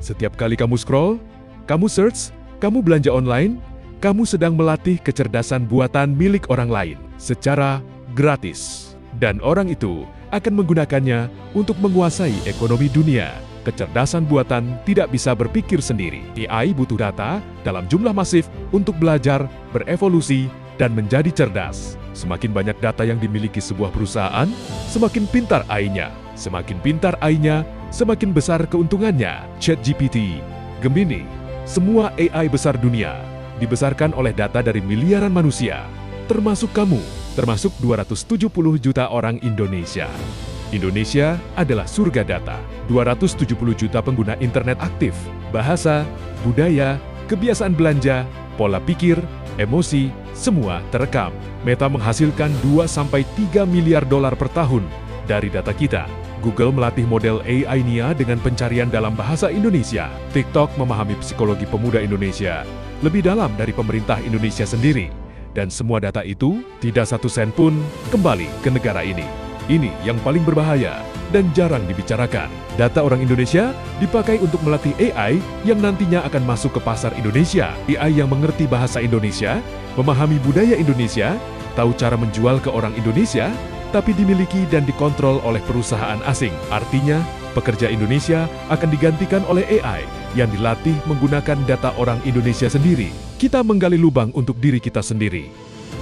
Setiap kali kamu scroll, kamu search, kamu belanja online, kamu sedang melatih kecerdasan buatan milik orang lain secara gratis. Dan orang itu akan menggunakannya untuk menguasai ekonomi dunia. Kecerdasan buatan tidak bisa berpikir sendiri. AI butuh data dalam jumlah masif untuk belajar, berevolusi, dan menjadi cerdas. Semakin banyak data yang dimiliki sebuah perusahaan, semakin pintar AI-nya. Semakin pintar AI-nya, semakin besar keuntungannya. ChatGPT, Gemini, semua AI besar dunia dibesarkan oleh data dari miliaran manusia, termasuk kamu, termasuk 270 juta orang Indonesia. Indonesia adalah surga data. 270 juta pengguna internet aktif, bahasa, budaya, kebiasaan belanja, pola pikir, emosi, semua terekam. Meta menghasilkan 2-3 miliar dolar per tahun dari data kita. Google melatih model AI Nia dengan pencarian dalam bahasa Indonesia. TikTok memahami psikologi pemuda Indonesia lebih dalam dari pemerintah Indonesia sendiri. Dan semua data itu tidak satu sen pun kembali ke negara ini. Ini yang paling berbahaya dan jarang dibicarakan. Data orang Indonesia dipakai untuk melatih AI yang nantinya akan masuk ke pasar Indonesia. AI yang mengerti bahasa Indonesia, memahami budaya Indonesia, tahu cara menjual ke orang Indonesia, tapi dimiliki dan dikontrol oleh perusahaan asing. Artinya, pekerja Indonesia akan digantikan oleh AI yang dilatih menggunakan data orang Indonesia sendiri. Kita menggali lubang untuk diri kita sendiri.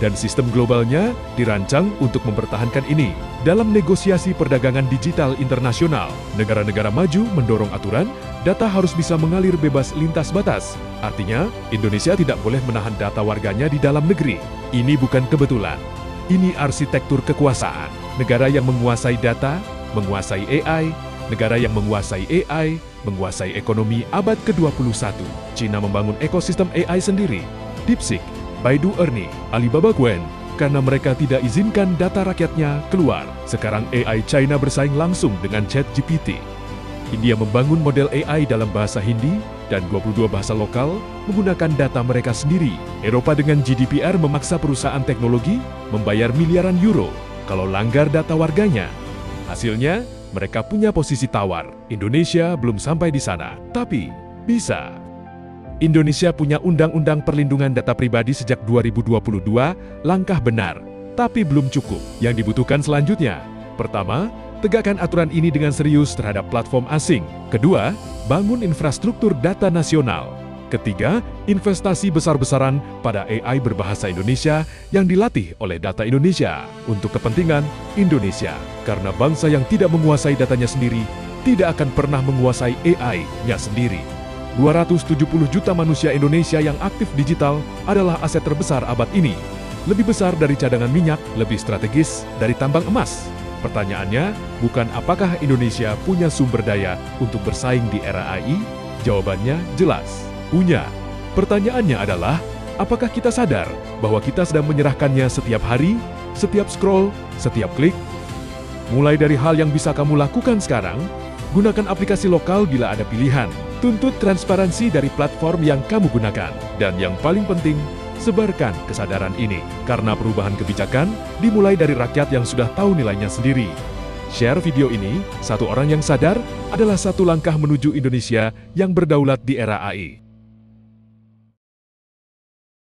Dan sistem globalnya dirancang untuk mempertahankan ini. Dalam negosiasi perdagangan digital internasional, negara-negara maju mendorong aturan, data harus bisa mengalir bebas lintas batas. Artinya, Indonesia tidak boleh menahan data warganya di dalam negeri. Ini bukan kebetulan. Ini arsitektur kekuasaan. Negara yang menguasai data, menguasai AI, negara yang menguasai AI, menguasai ekonomi abad ke-21. China membangun ekosistem AI sendiri. DeepSeek, Baidu Ernie, Alibaba Qwen, karena mereka tidak izinkan data rakyatnya keluar. Sekarang AI China bersaing langsung dengan ChatGPT. India membangun model AI dalam bahasa Hindi dan 22 bahasa lokal menggunakan data mereka sendiri. Eropa dengan GDPR memaksa perusahaan teknologi membayar miliaran euro kalau langgar data warganya. Hasilnya, mereka punya posisi tawar. Indonesia belum sampai di sana, tapi bisa. Indonesia punya Undang-Undang Perlindungan Data Pribadi sejak 2022, langkah benar, tapi belum cukup. Yang dibutuhkan selanjutnya, pertama, tegakkan aturan ini dengan serius terhadap platform asing. Kedua, bangun infrastruktur data nasional. Ketiga, investasi besar-besaran pada AI berbahasa Indonesia yang dilatih oleh Data Indonesia untuk kepentingan Indonesia. Karena bangsa yang tidak menguasai datanya sendiri tidak akan pernah menguasai AI-nya sendiri. 270 juta manusia Indonesia yang aktif digital adalah aset terbesar abad ini. Lebih besar dari cadangan minyak, lebih strategis dari tambang emas. Pertanyaannya, bukan apakah Indonesia punya sumber daya untuk bersaing di era AI? Jawabannya jelas, punya. Pertanyaannya adalah, apakah kita sadar bahwa kita sedang menyerahkannya setiap hari, setiap scroll, setiap klik? Mulai dari hal yang bisa kamu lakukan sekarang, gunakan aplikasi lokal bila ada pilihan. Tuntut transparansi dari platform yang kamu gunakan. Dan yang paling penting, sebarkan kesadaran ini. Karena perubahan kebijakan dimulai dari rakyat yang sudah tahu nilainya sendiri. Share video ini, satu orang yang sadar adalah satu langkah menuju Indonesia yang berdaulat di era AI.